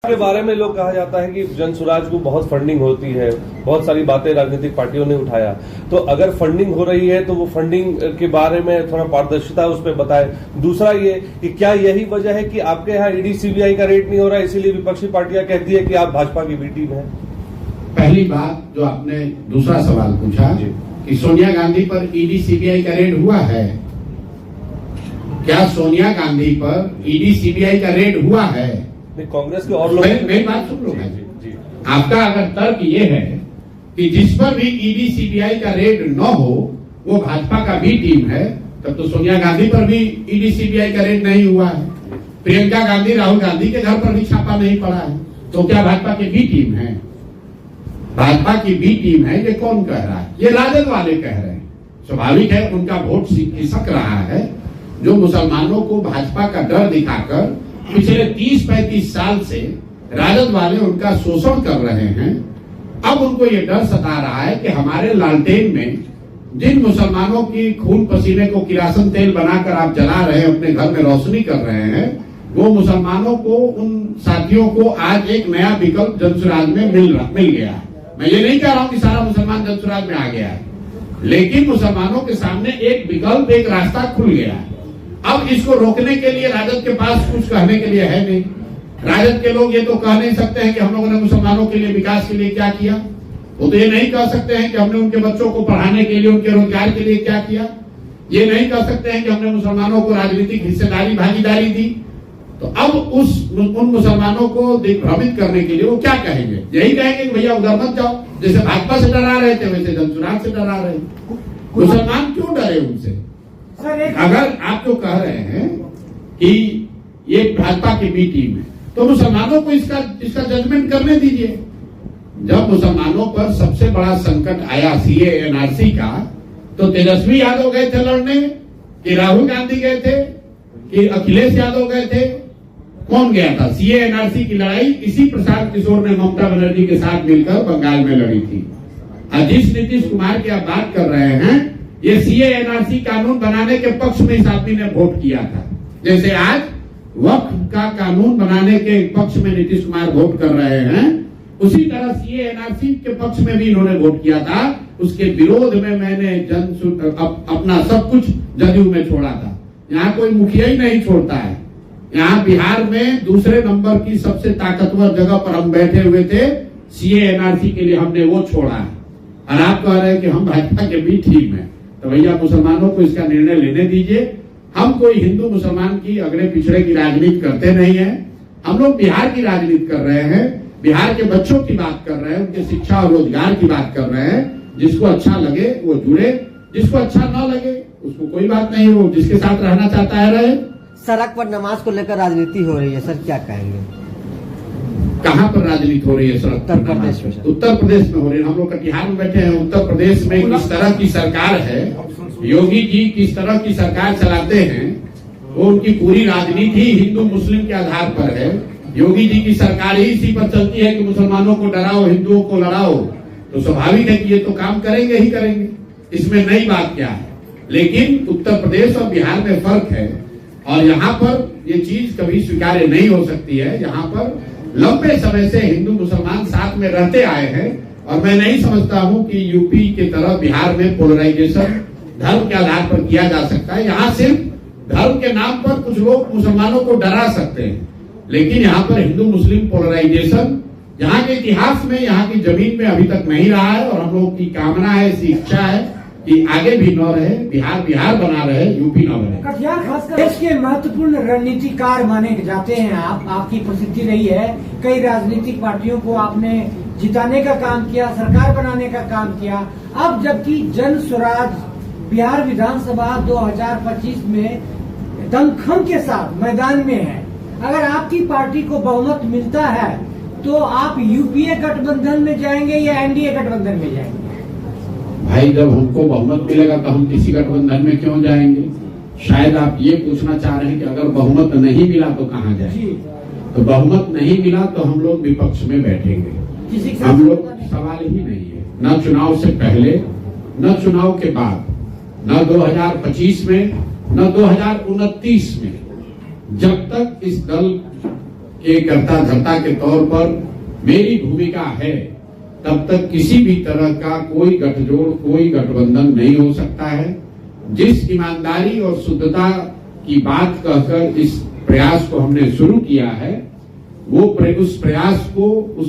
के बारे में लोग कहा जाता है कि जनसुराज को बहुत फंडिंग होती है, बहुत सारी बातें राजनीतिक पार्टियों ने उठाया। तो अगर फंडिंग हो रही है तो वो फंडिंग के बारे में थोड़ा पारदर्शिता उस पर बताएं। दूसरा ये कि क्या यही वजह है कि आपके यहाँ ईडी सीबीआई का रेड नहीं हो रहा, इसीलिए विपक्षी पार्टियां कहती है कि आप भाजपा की बी टीम है? पहली बात जो आपने दूसरा सवाल पूछा कि सोनिया गांधी पर ईडी सीबीआई का रेड हुआ है, क्या सोनिया गांधी पर ईडी सीबीआई का रेड हुआ है? कांग्रेस के और लोग मेरी बात सुन लो। आपका अगर तर्क ये है कि जिस पर भी ईडी सीबीआई का रेड न हो वो भाजपा का बी टीम है, तब तो सोनिया गांधी पर भी ईडी सीबीआई का रेड नहीं हुआ है। प्रियंका गांधी, राहुल गांधी के घर पर भी छापा नहीं पड़ा है, तो क्या भाजपा की बी टीम है? भाजपा की बी टीम है, ये कौन कह रहा है? ये राजद वाले कह रहे हैं। स्वाभाविक है, उनका वोट खिसक रहा है। जो मुसलमानों को भाजपा का डर दिखाकर पिछले 30-35 साल से राजद वाले उनका शोषण कर रहे हैं, अब उनको ये डर सता रहा है कि हमारे लालटेन में जिन मुसलमानों की खून पसीने को किरासन तेल बनाकर आप जला रहे हैं, अपने घर में रोशनी कर रहे हैं, वो मुसलमानों को, उन साथियों को आज एक नया विकल्प जनसुराज में मिल गया है। मैं ये नहीं कह रहा हूं कि सारा मुसलमान जनसुराज में आ गया है, लेकिन मुसलमानों के सामने एक विकल्प, एक रास्ता खुल गया है। अब इसको रोकने के लिए राजद के पास कुछ कहने के लिए है नहीं। राजद के लोग ये तो कह नहीं सकते हैं कि हम लोगों ने मुसलमानों के लिए, विकास के लिए क्या किया। वो तो ये नहीं कह सकते हैं कि हमने उनके बच्चों को पढ़ाने के लिए, उनके रोजगार के लिए क्या किया। ये नहीं कह सकते हैं कि हमने मुसलमानों को राजनीतिक हिस्सेदारी, भागीदारी दी। तो अब उन मुसलमानों को भ्रमित करने के लिए वो क्या कहेंगे? यही कहेंगे कि भैया उधर मत जाओ। जैसे भाजपा से डरा रहे थे, वैसे जनसुराज से डरा रहे। मुसलमान क्यों डरे उनसे? अगर आप जो कह रहे हैं कि ये भाजपा की बी टीम है, तो मुसलमानों को इसका जजमेंट करने दीजिए। जब मुसलमानों पर सबसे बड़ा संकट आया सीए एनआरसी का, तो तेजस्वी यादव गए थे लड़ने, कि राहुल गांधी गए थे, कि अखिलेश यादव गए थे? कौन गया था? सीए एनआरसी की लड़ाई इसी प्रसाद किशोर ने ममता बनर्जी के साथ मिलकर बंगाल में लड़ी थी। जिस नीतीश कुमार की आप बात कर रहे हैं, ये सीए एनआरसी कानून बनाने के पक्ष में इस आदमी ने वोट किया था। जैसे आज वक्फ का कानून बनाने के पक्ष में नीतीश कुमार वोट कर रहे हैं, उसी तरह सीए एनआरसी के पक्ष में भी इन्होंने वोट किया था। उसके विरोध में मैंने अपना सब कुछ जदयू में छोड़ा था। यहाँ कोई मुखिया ही नहीं छोड़ता है। यहाँ बिहार में दूसरे नंबर की सबसे ताकतवर जगह पर हम बैठे हुए थे, सीए एनआरसी के लिए हमने वो छोड़ा है। और आप कह रहे हैं कि हम भाजपा के भी टीम है, तो भैया मुसलमानों को इसका निर्णय लेने दीजिए। हम कोई हिंदू मुसलमान की, अगड़े पिछड़े की राजनीति करते नहीं है। हम लोग बिहार की राजनीति कर रहे हैं, बिहार के बच्चों की बात कर रहे हैं, उनके शिक्षा और रोजगार की बात कर रहे हैं। जिसको अच्छा लगे वो जुड़े, जिसको अच्छा न लगे उसको कोई बात नहीं, वो जिसके साथ रहना चाहता है रहे। सड़क पर नमाज को लेकर राजनीति हो रही है सर, क्या कहेंगे? कहाँ पर राजनीति हो रही है? सड़क उत्तर प्रदेश में। उत्तर प्रदेश में हो रही है। हम लोग कटिहार में बैठे हैं। उत्तर प्रदेश में किस तरह की सरकार है, योगी जी किस तरह की सरकार चलाते हैं, वो उनकी पूरी राजनीति हिंदू मुस्लिम के आधार पर है। योगी जी की सरकार ही इसी पर चलती है कि मुसलमानों को डराओ, हिंदुओं को लड़ाओ। तो स्वाभाविक है कि ये तो काम करेंगे ही करेंगे, इसमें नई बात क्या है। लेकिन उत्तर प्रदेश और बिहार में फर्क है, और यहाँ पर ये चीज कभी स्वीकार्य नहीं हो सकती है। यहाँ पर लंबे समय से हिंदू मुसलमान साथ में रहते आए हैं, और मैं नहीं समझता हूँ कि यूपी की तरह बिहार में पोलराइजेशन धर्म के आधार पर किया जा सकता है। यहाँ सिर्फ धर्म के नाम पर कुछ लोग मुसलमानों को डरा सकते हैं, लेकिन यहाँ पर हिंदू मुस्लिम पोलराइजेशन यहाँ के इतिहास में, यहाँ की जमीन में अभी तक नहीं रहा है। और हम लोग की कामना है, ऐसी इच्छा है कि आगे भी न रहे, बिहार बिहार बना रहे, यूपी न बने। कटिहार खासकर देश के महत्वपूर्ण रणनीतिकार माने जाते हैं आप, आपकी प्रसिद्धि रही है। कई राजनीतिक पार्टियों को आपने जिताने का काम किया, सरकार बनाने का काम किया। अब जबकि जन स्वराज बिहार विधानसभा 2025 में दमखम के साथ मैदान में है, अगर आपकी पार्टी को बहुमत मिलता है तो आप यूपीए गठबंधन में जाएंगे या एनडीए गठबंधन में जाएंगे? भाई, जब हमको बहुमत मिलेगा तो हम किसी गठबंधन में क्यों जाएंगे? शायद आप ये पूछना चाह रहे हैं कि अगर बहुमत नहीं मिला तो कहाँ जाएंगे? तो बहुमत नहीं मिला तो हम लोग विपक्ष में बैठेंगे। हम लोग, सवाल ही नहीं है, न चुनाव से पहले, न चुनाव के बाद, न 2025 में, न 2029 में। जब तक इस दल के कर्ता धर्ता के तौर पर मेरी भूमिका है, तब तक किसी भी तरह का कोई गठजोड़, कोई गठबंधन नहीं हो सकता है। जिस ईमानदारी और शुद्धता की बात कहकर इस प्रयास को हमने शुरू किया है, वो उस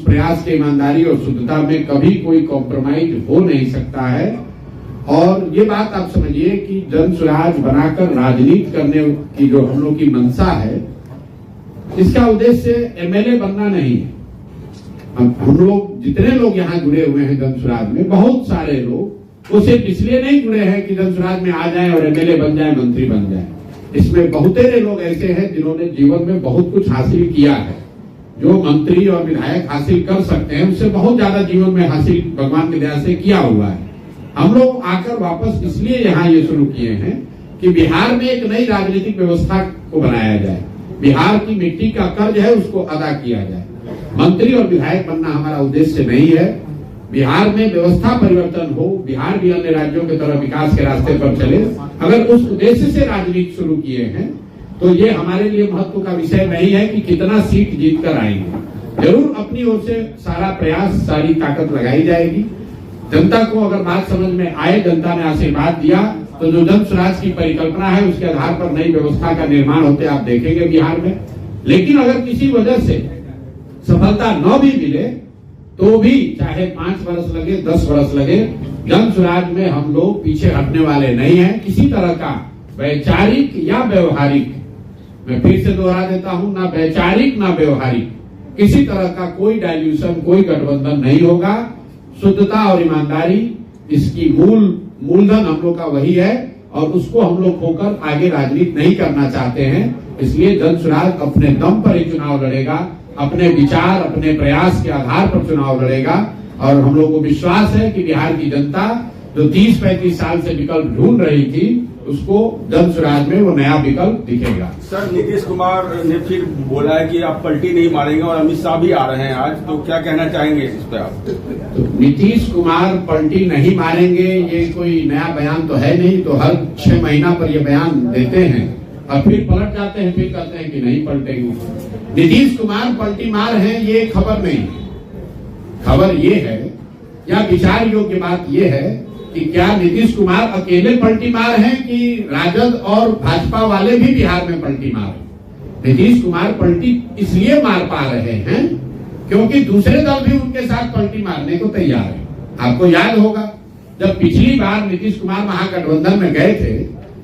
प्रयास के ईमानदारी और शुद्धता में कभी कोई कॉम्प्रोमाइज हो नहीं सकता है। और ये बात आप समझिए कि जन स्वराज बनाकर राजनीति करने की जो हम लोग की मंशा है, इसका उद्देश्य एमएलए बनना नहीं है। हम लोग जितने लोग यहाँ जुड़े हुए हैं जन स्वराज में, बहुत सारे लोग वो सिर्फ इसलिए नहीं जुड़े हैं कि जन स्वराज में आ जाएं और एमएलए बन जाएं, मंत्री बन जाएं। इसमें बहुतेरे लोग ऐसे हैं जिन्होंने जीवन में बहुत कुछ हासिल किया है। जो मंत्री और विधायक हासिल कर सकते हैं, उससे बहुत ज्यादा जीवन में हासिल भगवान की दया से किया हुआ है। हम लोग आकर वापस इसलिए यहाँ ये शुरू किए हैं कि बिहार में एक नई राजनीतिक व्यवस्था को बनाया जाए। बिहार की मिट्टी का कर्ज है, उसको अदा किया जाए। मंत्री और विधायक बनना हमारा उद्देश्य नहीं है। बिहार में व्यवस्था परिवर्तन हो, बिहार भी अन्य राज्यों की तरह विकास के रास्ते पर चले। अगर उस उद्देश्य से राजनीति शुरू किए हैं तो ये हमारे लिए महत्व का विषय नहीं है कि कितना सीट जीत कर आएंगे। जरूर अपनी ओर से सारा प्रयास, सारी ताकत लगाई जाएगी। जनता को अगर बात समझ में आए, जनता ने आशीर्वाद दिया, तो जो जन स्वराज की परिकल्पना है उसके आधार पर नई व्यवस्था का निर्माण होते आप देखेंगे बिहार में। लेकिन अगर किसी वजह से सफलता न भी मिले तो भी चाहे 5 वर्ष लगे, 10 वर्ष लगे, जन स्वराज में हम लोग पीछे हटने वाले नहीं हैं। किसी तरह का वैचारिक या व्यवहारिक, मैं फिर से दोहरा देता हूं, ना वैचारिक ना व्यवहारिक, किसी तरह का कोई डाइल्यूशन, कोई गठबंधन नहीं होगा। शुद्धता और ईमानदारी इसकी मूलधन हम लोग का वही है और उसको हम लोग खोकर आगे राजनीति नहीं करना चाहते हैं। इसलिए जन स्वराज अपने दम पर ही चुनाव लड़ेगा, अपने विचार, अपने प्रयास के आधार पर चुनाव लड़ेगा। और हम लोग को विश्वास है कि बिहार की जनता जो 30-35 साल से विकल्प ढूंढ रही थी, उसको जन स्वराज में वो नया विकल्प दिखेगा। सर, नीतीश कुमार ने फिर बोला है कि आप पलटी नहीं मारेंगे और अमित शाह भी आ रहे हैं आज, तो क्या कहना चाहेंगे इस पे आप? तो नीतीश कुमार पलटी नहीं मारेंगे, ये कोई नया बयान तो है नहीं। तो हर 6 महीना पर ये बयान देते हैं और फिर पलट जाते हैं, फिर कहते हैं कि नहीं पलटेंगे। नीतीश कुमार पलटी मार है ये खबर नहीं। खबर ये है या विचार योग्य बात ये है कि क्या नीतीश कुमार अकेले पलटी मार हैं कि राजद और भाजपा वाले भी बिहार में पलटी मार हैं? नीतीश कुमार पलटी इसलिए मार पा रहे हैं क्योंकि दूसरे दल भी उनके साथ पलटी मारने को तैयार है। आपको याद होगा जब पिछली बार नीतीश कुमार महागठबंधन में गए थे,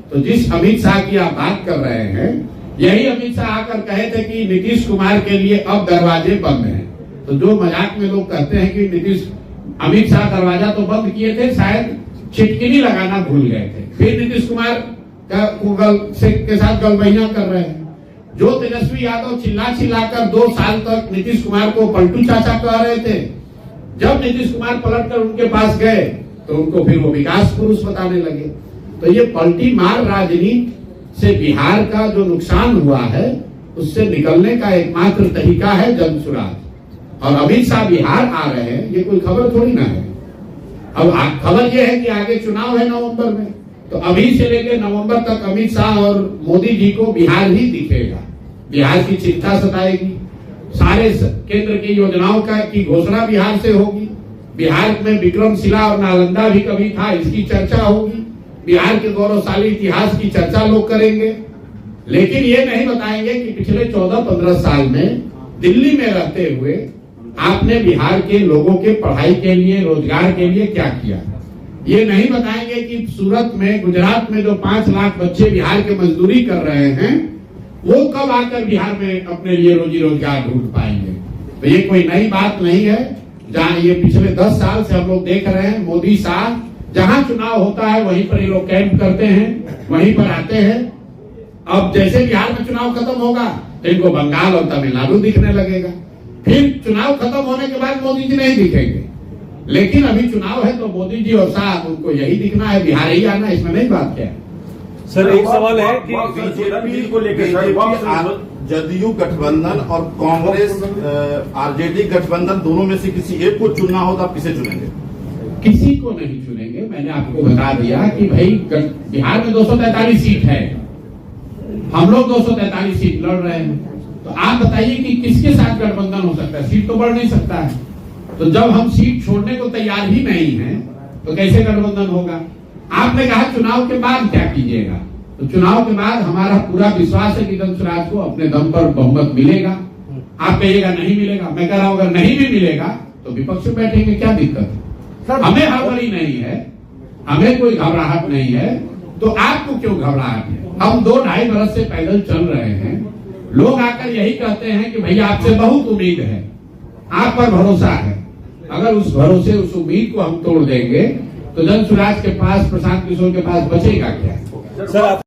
तो जिस अमित शाह की आप बात कर रहे हैं, यही अमित शाह आकर कहे थे कि नीतीश कुमार के लिए अब दरवाजे बंद हैं। तो जो मजाक में लोग कहते हैं कि अमित शाह दरवाजा तो बंद किए थे, शायद चिटकिनी लगाना भूल गए थे। फिर नीतीश कुमार के साथ गलबैया कर रहे हैं। जो तेजस्वी यादव चिल्लाकर 2 साल तक नीतीश कुमार को पलटू चाचा कह रहे थे, जब नीतीश कुमार पलटकर उनके पास गए तो उनको फिर वो विकास पुरुष बताने लगे। तो ये पलटी मार राजनीति से बिहार का जो नुकसान हुआ है, उससे निकलने का एकमात्र तरीका है जन स्वराज। और अमित शाह बिहार आ रहे हैं, ये कोई खबर थोड़ी ना है। अब खबर ये है कि आगे चुनाव है नवंबर में, तो अभी से लेकर नवंबर तक अमित शाह और मोदी जी को बिहार ही दिखेगा। बिहार की चिंता सताएगी, सारे केंद्र की योजनाओं की घोषणा बिहार से होगी। बिहार में विक्रमशिला और नालंदा भी कभी था, इसकी चर्चा होगी। बिहार के गौरवशाली इतिहास की चर्चा लोग करेंगे, लेकिन ये नहीं बताएंगे कि पिछले 14-15 साल में दिल्ली में रहते हुए आपने बिहार के लोगों के पढ़ाई के लिए, रोजगार के लिए क्या किया। ये नहीं बताएंगे कि सूरत में, गुजरात में जो 5 लाख बच्चे बिहार के मजदूरी कर रहे हैं, वो कब आकर बिहार में अपने लिए रोजी रोजगार ढूंढ पाएंगे। तो ये कोई नई बात नहीं है। जहाँ ये पिछले 10 साल से हम लोग देख रहे हैं, मोदी शाह जहां चुनाव होता है वहीं पर ये लोग कैंप करते हैं, वहीं पर आते हैं। अब जैसे बिहार में चुनाव खत्म होगा तो इनको बंगाल और तमिलनाडु दिखने लगेगा। फिर चुनाव खत्म होने के बाद मोदी जी नहीं दिखेंगे, लेकिन अभी चुनाव है तो मोदी जी और शाह उनको यही दिखना है, बिहार ही आना, इसमें नहीं बात क्या है। सर एक सवाल है कि बीजेपी को लेकर जदयू गठबंधन और कांग्रेस आरजेडी गठबंधन दोनों में से किसी एक को चुनना हो तो आप किसे चुनेंगे? किसी को नहीं चुनेंगे। मैंने आपको बता दिया कि भाई बिहार में 243 सीट है, हम लोग 243 सीट लड़ रहे हैं। तो आप बताइए कि किसके साथ गठबंधन हो सकता है? सीट तो बढ़ नहीं सकता है। तो जब हम सीट छोड़ने को तैयार ही नहीं है तो कैसे गठबंधन होगा? आपने कहा चुनाव के बाद क्या कीजिएगा, तो चुनाव के बाद हमारा पूरा विश्वास है कि धनसुराज को अपने दम पर बहुमत मिलेगा। आप कहिएगा नहीं मिलेगा, मैं कह रहा हूं अगर नहीं भी मिलेगा तो विपक्ष में बैठेंगे, क्या दिक्कत है? हमें हड़बड़ी नहीं है, हमें कोई घबराहट नहीं है, तो आपको क्यों घबराहट है? हम 2-2.5 बरस से पैदल चल रहे हैं, लोग आकर यही कहते हैं कि भैया आपसे बहुत उम्मीद है, आप पर भरोसा है। अगर उस भरोसे उस उम्मीद को हम तोड़ देंगे तो धनसुराज के पास, प्रशांत किशोर के पास बचेगा क्या? सर आप